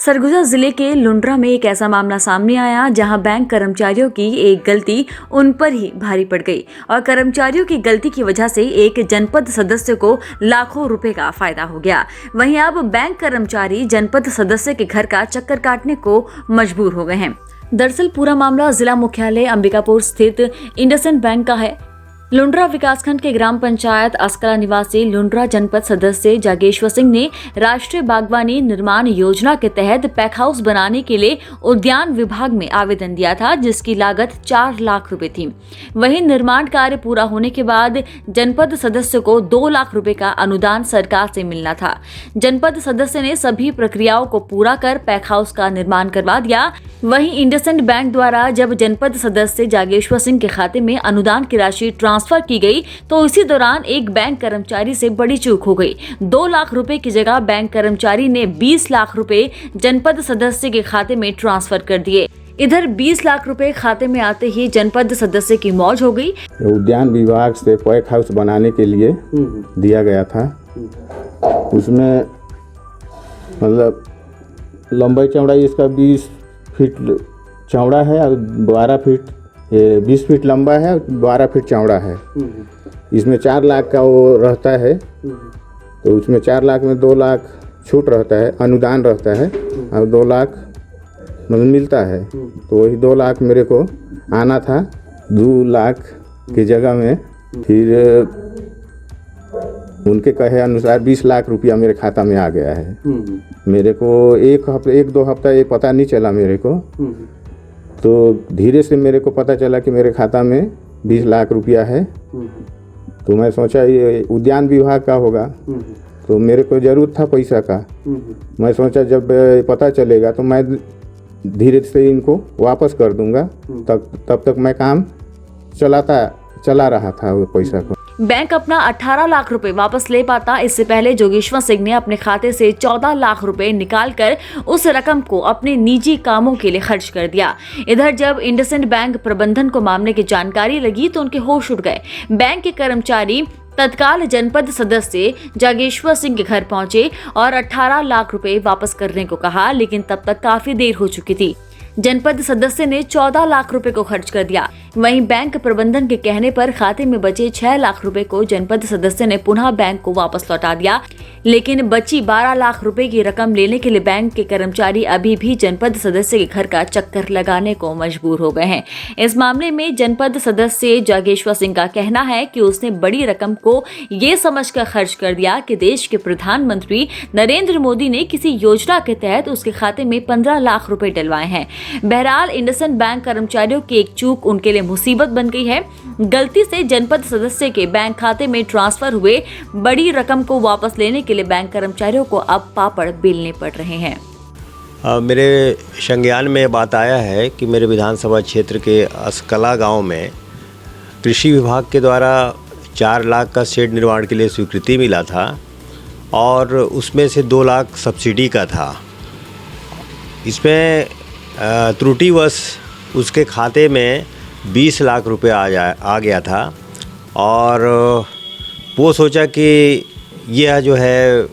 सरगुजा जिले के लुंड्रा में एक ऐसा मामला सामने आया जहां बैंक कर्मचारियों की एक गलती उन पर ही भारी पड़ गई और कर्मचारियों की गलती की वजह से एक जनपद सदस्य को लाखों रुपए का फायदा हो गया। वहीं अब बैंक कर्मचारी जनपद सदस्य के घर का चक्कर काटने को मजबूर हो गए हैं। दरअसल पूरा मामला जिला मुख्यालय अंबिकापुर स्थित इंडसइंड बैंक का है। लुंड्रा विकासखंड के ग्राम पंचायत अस्कला निवासी लुंड्रा जनपद सदस्य जागेश्वर सिंह ने राष्ट्रीय बागवानी निर्माण योजना के तहत पैक हाउस बनाने के लिए उद्यान विभाग में आवेदन दिया था, जिसकी लागत 4 लाख रुपए थी। वहीं निर्माण कार्य पूरा होने के बाद जनपद सदस्य को 2 लाख रुपए का अनुदान सरकार से मिलना था। जनपद सदस्य ने सभी प्रक्रियाओं को पूरा कर पैक हाउस का निर्माण करवा दिया। वहीं इंडसइंड बैंक द्वारा जब जनपद सदस्य जागेश्वर सिंह के खाते में अनुदान की राशि ट्रांसफर की गई तो इसी दौरान एक बैंक कर्मचारी से बड़ी चूक हो गई। 2 लाख रुपए की जगह बैंक कर्मचारी ने 20 लाख रुपए जनपद सदस्य के खाते में ट्रांसफर कर दिए। इधर 20 लाख रुपए खाते में आते ही जनपद सदस्य की मौज हो गई। उद्यान विभाग से पैक हाउस बनाने के लिए दिया गया था। उसमें मतलब लंबाई चौड़ाई इसका 20 फीट चौड़ा है और 20 फीट लंबा है और 12 फीट चौड़ा है। इसमें 4 लाख का वो रहता है, तो उसमें 4 लाख में 2 लाख छूट रहता है, अनुदान रहता है और 2 लाख मतलब मिलता है। तो वही 2 लाख मेरे को आना था। 2 लाख की जगह में फिर उनके कहे अनुसार 20 लाख रुपया मेरे खाता में आ गया है। मेरे को 1-2 हफ्ता ये पता नहीं चला मेरे को, तो धीरे से मेरे को पता चला कि मेरे खाता में 20 लाख रुपया है। तो मैं सोचा ये उद्यान विभाग का होगा, तो मेरे को ज़रूरत था पैसा का। मैं सोचा जब पता चलेगा तो मैं धीरे से इनको वापस कर दूंगा। तब तक मैं काम चला रहा था वो पैसा को। बैंक अपना 18 लाख रुपए वापस ले पाता, इससे पहले जोगेश्वर सिंह ने अपने खाते से 14 लाख रुपए निकालकर उस रकम को अपने निजी कामों के लिए खर्च कर दिया। इधर जब इंडसइंड बैंक प्रबंधन को मामले की जानकारी लगी तो उनके होश उड़ गए। बैंक के कर्मचारी तत्काल जनपद सदस्य जागेश्वर सिंह के घर पहुंचे और 18 लाख रुपए वापस करने को कहा, लेकिन तब तक काफी देर हो चुकी थी। जनपद सदस्य ने 14 लाख रुपए को खर्च कर दिया। वहीं बैंक प्रबंधन के कहने पर खाते में बचे 6 लाख रुपए को जनपद सदस्य ने पुनः बैंक को वापस लौटा दिया, लेकिन बची 12 लाख रुपए की रकम लेने के लिए बैंक के कर्मचारी अभी भी जनपद सदस्य के घर का चक्कर लगाने को मजबूर हो गए हैं। इस मामले में जनपद सदस्य जागेश्वर सिंह का कहना है कि उसने बड़ी रकम को ये समझकर खर्च कर दिया कि देश के प्रधानमंत्री नरेंद्र मोदी ने किसी योजना के तहत उसके खाते में 15 लाख रुपए डलवाए हैं। बहरहाल इंडसइंड बैंक कर्मचारियों की एक चूक उनके लिए मुसीबत बन गई है। गलती से जनपद सदस्य के बैंक खाते में ट्रांसफर हुए बड़ी रकम को वापस लेने के लिए बैंक कर्मचारियों को अब पापड़ बेलने पड़ रहे हैं। मेरे संज्ञान में बात आया है कि मेरे विधानसभा क्षेत्र के अस्कला गांव में कृषि विभाग के द्वारा 4 लाख का शेड निर्माण के लिए स्वीकृति मिला था और उसमें से 2 लाख सब्सिडी का था। इसमें त्रुटिवश उसके खाते में 20 लाख रुपए आ गया था और वो सोचा कि यह जो है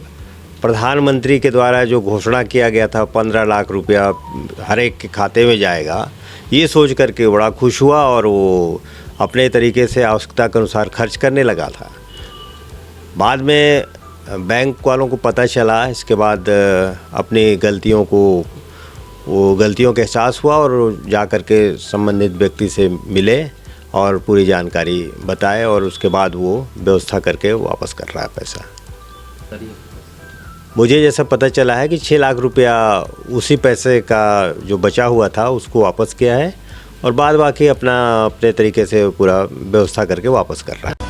प्रधानमंत्री के द्वारा जो घोषणा किया गया था 15 लाख रुपया हर एक के खाते में जाएगा, ये सोच करके बड़ा खुश हुआ और वो अपने तरीके से आवश्यकता के अनुसार खर्च करने लगा था। बाद में बैंक वालों को पता चला, इसके बाद अपनी गलतियों के एहसास हुआ और जा कर के संबंधित व्यक्ति से मिले और पूरी जानकारी बताए और उसके बाद वो व्यवस्था करके वापस कर रहा है पैसा। मुझे जैसा पता चला है कि 6 लाख रुपया उसी पैसे का जो बचा हुआ था उसको वापस किया है और बाद बाकी अपने तरीके से पूरा व्यवस्था करके वापस कर रहा है।